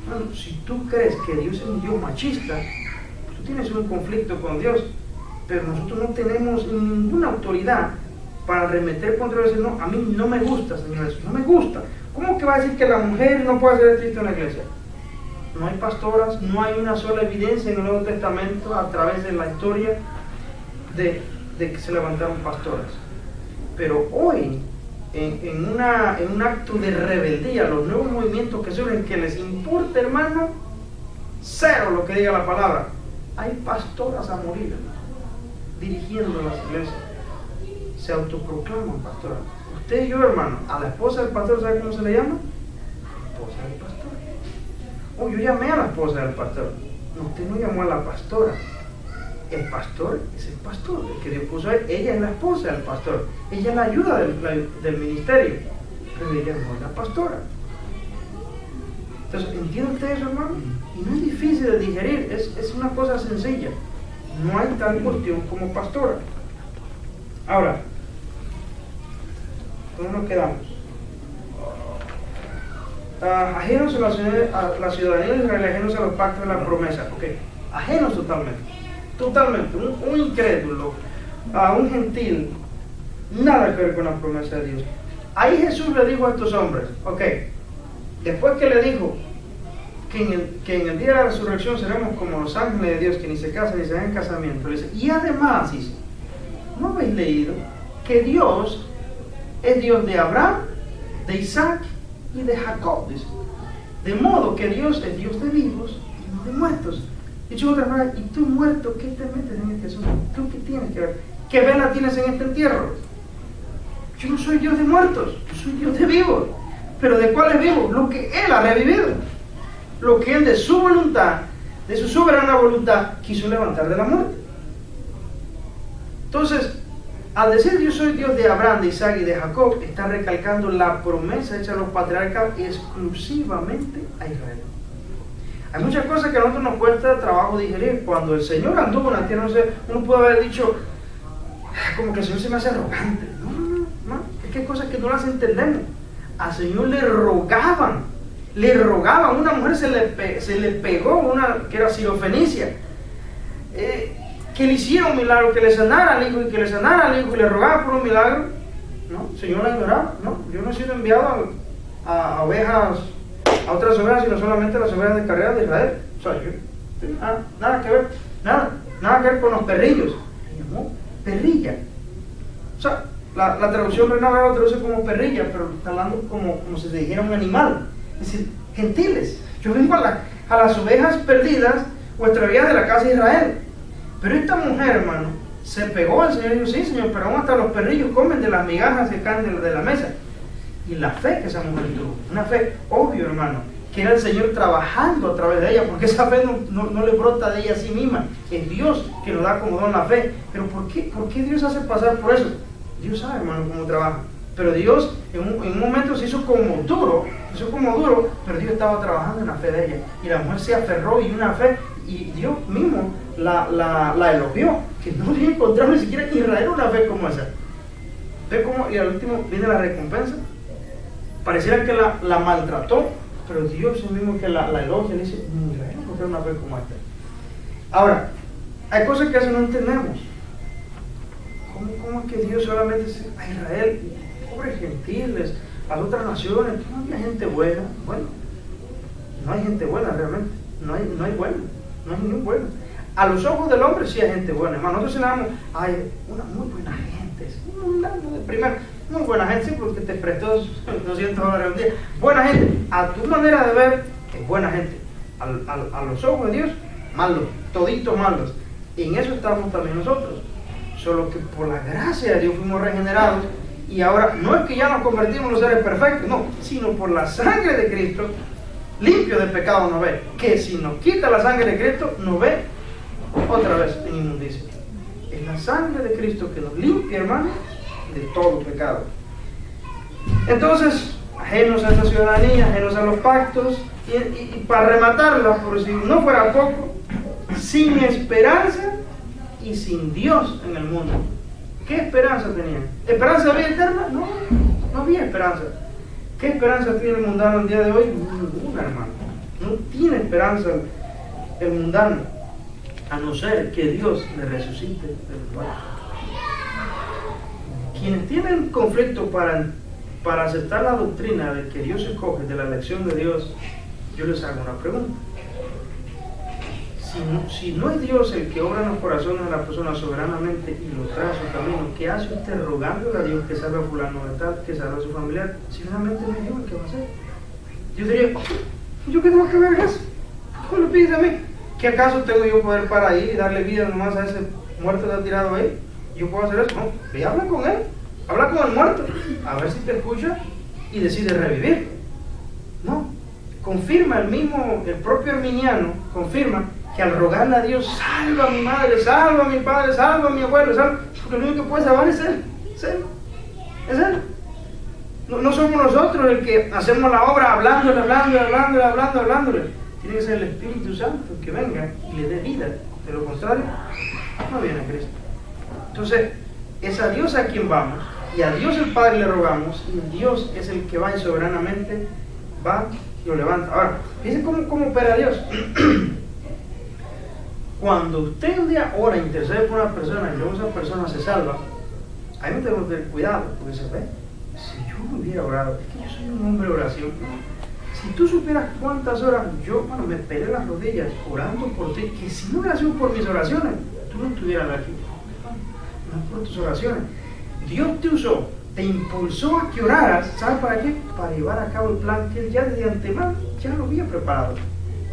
Speaker 1: Bueno, si tú crees que Dios es un Dios machista, tú tienes un conflicto con Dios. pero nosotros no tenemos ninguna autoridad para arremeter contra él y decir, no, a mí no me gusta, Señor, eso no me gusta. ¿Cómo que va a decir que la mujer no puede ser Cristo en la iglesia? No hay pastoras, no hay una sola evidencia en el Nuevo Testamento a través de la historia de que se levantaron pastoras. Pero hoy, en un acto de rebeldía, los nuevos movimientos que surgen, que les importa, hermano, cero lo que diga la palabra, hay pastoras a morir, hermano, dirigiendo las iglesias. Se autoproclaman pastoras. Usted y yo, hermano, a la esposa del pastor, ¿sabe cómo se le llama? Esposa del pastor. Oh, yo llamé a la esposa del pastor. No, usted no llamó a la pastora. El pastor es el pastor, el que Dios puso a él. Ella es la esposa del pastor. Ella es la ayuda del ministerio. Pero ella no es la pastora. Entonces, ¿entiende usted eso, hermano? Y no es difícil de digerir, es una cosa sencilla. No hay tal cuestión como pastora. Ahora, ¿cómo nos quedamos? Ajenos a la ciudadanía de Israel, ajenos a los pactos de la promesa. Ok, ajenos totalmente. Un incrédulo, un gentil, nada que ver con la promesa de Dios. Ahí Jesús le dijo a estos hombres, ok, después que le dijo que en el día de la resurrección seremos como los ángeles de Dios, que ni se casan ni se dan en casamiento, le dice, y además dice, ¿no habéis leído que Dios es Dios de Abraham, de Isaac y de Jacob? Dice. De modo que Dios es Dios de vivos y no de muertos. Dicho de otra manera, ¿y tú muerto qué te metes en este asunto? ¿Tú qué tienes que ver? ¿Qué vela tienes en este entierro? Yo no soy Dios de muertos, yo soy Dios de vivos. ¿Pero de cuáles vivos? Lo que Él ha revivido. Lo que Él de su voluntad, de su soberana voluntad, quiso levantar de la muerte. Entonces, al decir yo soy Dios de Abraham, de Isaac y de Jacob, está recalcando la promesa hecha a los patriarcas exclusivamente a Israel. Hay muchas cosas que a nosotros nos cuesta trabajo digerir. Cuando el Señor anduvo en la tierra, no sé, uno puede haber dicho, como que el Señor se me hace arrogante. No, es que hay cosas que no las entendemos. Al Señor le rogaban, una mujer se le pegó, una que era sirofenicia, que le hiciera un milagro, que le sanara al hijo, y le rogaba por un milagro. No, el Señor la ignoraba. No, yo no he sido enviado a ovejas, a otras ovejas, sino solamente a las ovejas de carrera de Israel. O sea, nada que ver con los perrillos. Se llamó perrilla. O sea, la traducción Reina Valera lo traduce como perrilla, pero está hablando como si se dijera un animal. Es decir, gentiles. Yo vengo a las ovejas perdidas o extraviadas de la casa de Israel. Pero esta mujer, hermano, se pegó al Señor y dijo, sí, Señor, pero aún hasta los perrillos comen de las migajas que caen de la mesa. Y la fe que esa mujer tuvo, una fe, obvio, hermano, que era el Señor trabajando a través de ella, porque esa fe no le brota de ella a sí misma, es Dios que nos da como don la fe. Pero ¿por qué Dios hace pasar por eso? Dios sabe, hermano, cómo trabaja. Pero Dios en un momento se hizo como duro, pero Dios estaba trabajando en la fe de ella. Y la mujer se aferró y una fe, y Dios mismo la elogió, que no había encontrado ni siquiera en Israel una fe como esa. ¿Ve cómo? Y al último viene la recompensa. Pareciera que la maltrató, pero Dios es el mismo que la elogia, le dice, en Israel no encontré una fe como esta. Ahora, hay cosas que a veces no entendemos. ¿Cómo es que Dios solamente dice a Israel, pobres gentiles, a las otras naciones? ¿No había gente buena? Bueno, no hay gente buena realmente, no hay bueno, no hay ningún bueno. A los ojos del hombre sí hay gente buena, hermano. Nosotros señalamos, hay una muy buena gente, un mundano de primera, muy buena gente, sí, porque te prestó $200 un día. Buena gente, a tu manera de ver, es buena gente. A los ojos de Dios, malos, toditos malos. Y en eso estamos también nosotros. Solo que por la gracia de Dios fuimos regenerados, y ahora no es que ya nos convertimos en los seres perfectos, no, sino por la sangre de Cristo, limpio del pecado nos ve, que si nos quita la sangre de Cristo, nos ve otra vez en inmundicia. Es la sangre de Cristo que nos limpia, hermano, de todo pecado. Entonces, ajenos a esta ciudadanía, ajenos a los pactos, y para rematarla, por si no fuera poco, sin esperanza y sin Dios en el mundo. ¿Qué esperanza tenían? ¿Esperanza de vida eterna? No había esperanza. ¿Qué esperanza tiene el mundano el día de hoy? Ninguna, hermano. No tiene esperanza el mundano. a no ser que Dios le resucite de los muertos. Quienes tienen conflicto para aceptar la doctrina de que Dios escoge, de la elección de Dios, yo les hago una pregunta. Si no es Dios el que obra en los corazones de las personas soberanamente y los trae a su camino, ¿qué hace usted rogándole a Dios que salve a fulano de tal, que salve a su familiar? Si realmente no es Dios el que va a hacer. Yo diría, ¿yo qué tengo que ver eso? ¿Cómo lo pides a mí? ¿Qué acaso tengo yo poder para ir y darle vida nomás a ese muerto que ha tirado ahí? ¿Yo puedo hacer eso? No, ve y habla con él, habla con el muerto, a ver si te escucha y decide revivir. No, confirma el propio Arminiano, confirma que al rogarle a Dios, salva a mi madre, salva a mi padre, salva a mi abuelo, salva, porque lo único que puede salvar es Él, es Él, es Él. No somos nosotros el que hacemos la obra hablándole. Tiene que ser el Espíritu Santo que venga y le dé vida. De lo contrario, no viene Cristo. Entonces, es a Dios a quien vamos, y a Dios el Padre le rogamos, y Dios es el que va y soberanamente va y lo levanta. Ahora, fíjense cómo opera Dios. Cuando usted un día ora, intercede por una persona y luego esa persona se salva, ahí no tenemos que tener cuidado, porque se ve, si yo no hubiera orado, es que yo soy un hombre de oración. Si tú supieras cuántas horas yo, me pelé las rodillas orando por ti, que si no hubiera sido por mis oraciones, tú no estuvieras aquí. No por tus oraciones. Dios te usó, te impulsó a que oraras, ¿sabes para qué? Para llevar a cabo el plan que Él ya desde antemano ya lo había preparado.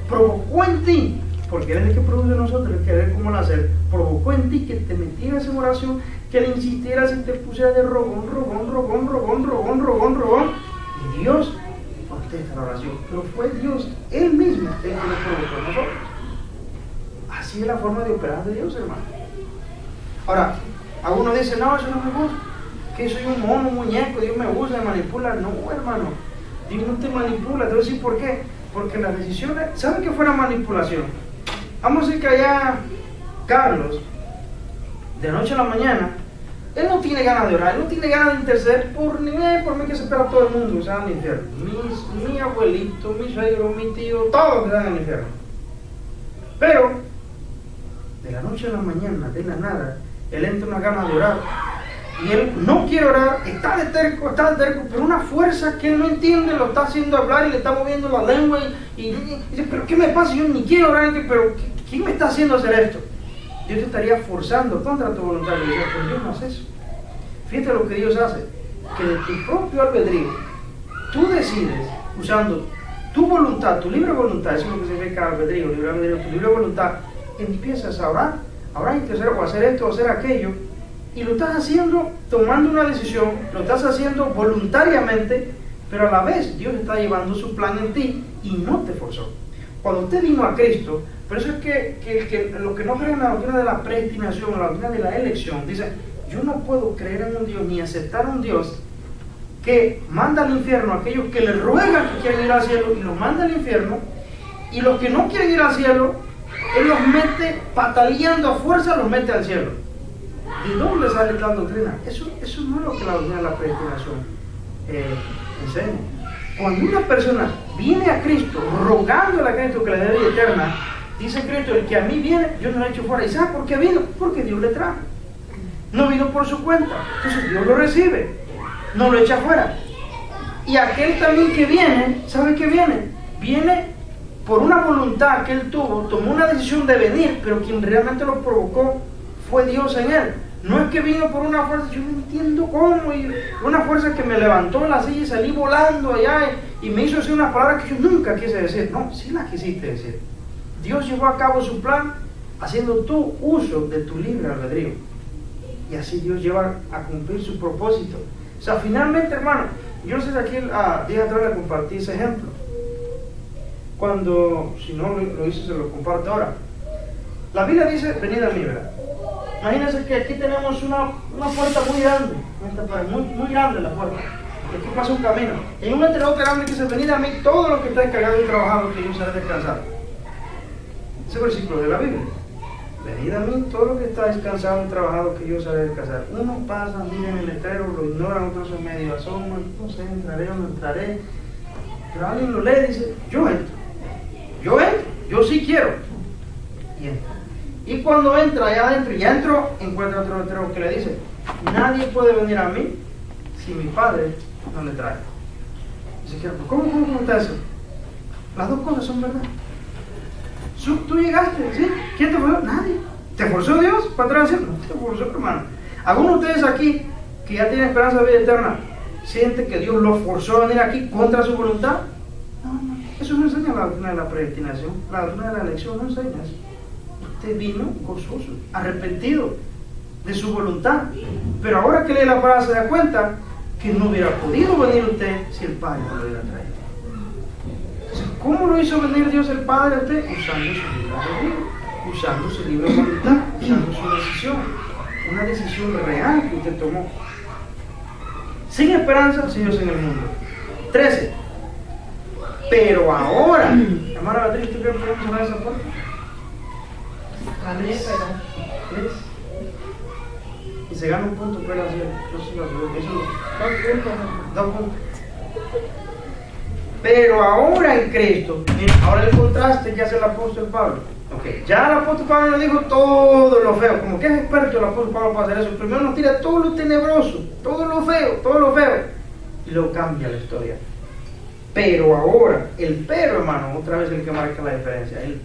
Speaker 1: Provocó en ti, porque Él es el que produce en nosotros el querer como el hacer, provocó en ti que te metieras en oración, que le insistieras y te pusieras de rogón, y Dios contesta la oración. Pero fue Dios Él mismo el que lo provocó en nosotros. Así es la forma de operar de Dios, hermano. Ahora, algunos dicen, no, eso no me gusta, que soy un mono, un muñeco, Dios me usa, me manipula. No, hermano, Dios no te manipula. Te voy a decir por qué. Porque las decisiones, ¿saben qué fue la manipulación? Vamos a decir que allá Carlos, de noche a la mañana, él no tiene ganas de orar, él no tiene ganas de interceder por mí que se espera todo el mundo que se va al infierno. Mi abuelito, mi suegro, mi tío, todos que están en el infierno. Pero, de la noche a la mañana, de la nada, él entra una gana de orar. Y él no quiere orar, está de terco, pero una fuerza que él no entiende lo está haciendo hablar y le está moviendo la lengua y dice, pero ¿qué me pasa? Yo ni quiero orar, pero ¿quién me está haciendo hacer esto? Dios te estaría forzando contra tu voluntad. Y dice, pero Dios no hace eso. Fíjate lo que Dios hace, que de tu propio albedrío, tú decides, usando tu voluntad, tu libre voluntad, eso es lo que significa albedrío, libre albedrío, tu libre voluntad, empiezas a orar, interceder o hacer esto o hacer aquello, y lo estás haciendo tomando una decisión, lo estás haciendo voluntariamente, pero a la vez Dios está llevando su plan en ti y no te forzó. Cuando usted vino a Cristo, por eso es que los que no creen en la doctrina de la predestinación, la doctrina de la elección, dicen, yo no puedo creer en un Dios ni aceptar un Dios que manda al infierno a aquellos que le ruegan que quieren ir al cielo y los manda al infierno, y los que no quieren ir al cielo, Él los mete pataleando a fuerza, los mete al cielo. ¿De dónde sale tal doctrina? Eso no es lo que la doctrina de la predestinación enseña. Cuando una persona viene a Cristo, rogándole a Cristo que le dé vida eterna, dice Cristo, el que a mí viene, yo no lo he hecho fuera. ¿Y sabe por qué vino? Porque Dios le trajo. No vino por su cuenta. Entonces Dios lo recibe, no lo echa fuera. Y aquel también que viene, ¿sabe qué viene? Viene por una voluntad que él tuvo, tomó una decisión de venir, pero quien realmente lo provocó fue Dios en él. No es que vino por una fuerza, yo no entiendo cómo, y una fuerza que me levantó en la silla y salí volando allá y me hizo decir unas palabras que yo nunca quise decir. No, sí las quisiste decir. Dios llevó a cabo su plan haciendo tu uso de tu libre albedrío. Y así Dios lleva a cumplir su propósito. O sea, finalmente, hermano, yo no sé si aquí días atrás le compartí ese ejemplo. Cuando, si no lo hice, se lo comparto ahora. La Biblia dice, venid a mí, ¿verdad? Imagínense que aquí tenemos una puerta muy grande, muy grande la puerta. Y aquí pasa un camino. Y hay un letrero grande que dice, venid a mí todo lo que está encargado y trabajado, que yo os haré descansar. Ese versículo de la Biblia. Venid a mí todo lo que está descansado y trabajado, que yo os haré descansar. Unos pasan, miren el letrero, lo ignoran, otros en medio asoman, no sé, entraré o no entraré. Pero alguien lo lee y dice, yo entro, yo sí quiero. Y entra. Y cuando entra allá adentro, ya entró, encuentra otro letrero que le dice: nadie puede venir a mí si mi Padre no le trae. Dice que, ¿cómo está eso? Las dos cosas son verdad. Tú llegaste, ¿sí? ¿Quién te forzó? Nadie. ¿Te forzó Dios para entrar al cielo? No te forzó, hermano. ¿Algunos de ustedes aquí que ya tienen esperanza de vida eterna sienten que Dios los forzó a venir aquí contra su voluntad? No. Eso no enseña la doctrina de la predestinación. La doctrina de la elección no enseña eso. Usted vino gozoso, arrepentido de su voluntad. Pero ahora que lee la palabra se da cuenta que no hubiera podido venir usted si el Padre no lo hubiera traído. Entonces, ¿cómo lo hizo venir Dios el Padre a usted? Usando su libre albedrío, usando su libre voluntad, usando su decisión. Una decisión real que usted tomó. Sin esperanza, sin Dios en el mundo. 13. Pero ahora, hermana Beatriz, ¿tú crees que podemos hablar de esa parte? ¿Ves? Y se gana un punto por el cielo. Dos puntos. Pero ahora en Cristo, ahora el contraste que hace el apóstol Pablo. Okay. Ya el apóstol Pablo nos dijo todo lo feo, como que es experto el apóstol Pablo para hacer eso. Primero nos tira todo lo tenebroso, todo lo feo, y luego cambia la historia. Pero ahora, el pero, hermano, otra vez el que marca la diferencia, el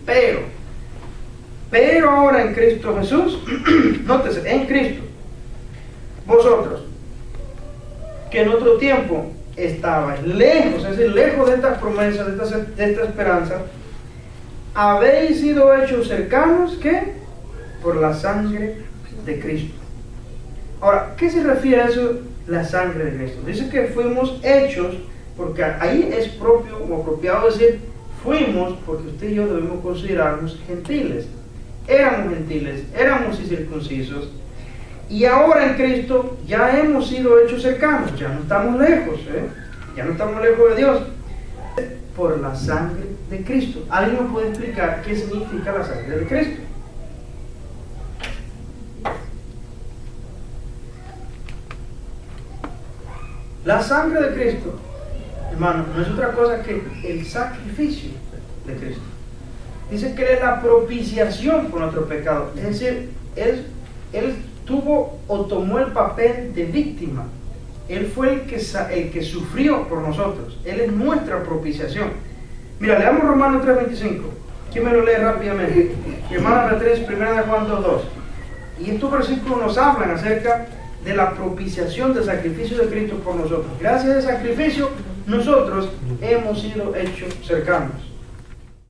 Speaker 1: pero ahora en Cristo Jesús, nótese, en Cristo, vosotros, que en otro tiempo estabais lejos, es decir, lejos de estas promesas, de esta esperanza, habéis sido hechos cercanos, ¿qué? Por la sangre de Cristo. Ahora, ¿qué se refiere a eso? La sangre de Cristo. Dice que fuimos hechos, porque ahí es propio o apropiado decir fuimos, porque usted y yo debemos considerarnos gentiles. Éramos gentiles, éramos incircuncisos, y ahora en Cristo ya hemos sido hechos cercanos, ya no estamos lejos, ya no estamos lejos de Dios. Por la sangre de Cristo. ¿Alguien me puede explicar qué significa la sangre de Cristo? La sangre de Cristo, hermano, no es otra cosa que el sacrificio de Cristo. Dice que Él es la propiciación por nuestro pecado. Es decir, Él tuvo o tomó el papel de víctima. Él fue el que sufrió por nosotros. Él es nuestra propiciación. Mira, leamos Romanos 3:25. ¿Quién me lo lee rápidamente? Hermana Beatriz, 1 Juan 2:2. Y estos versículos nos hablan acerca de la propiciación del sacrificio de Cristo por nosotros. Gracias a ese sacrificio, nosotros hemos sido hechos cercanos.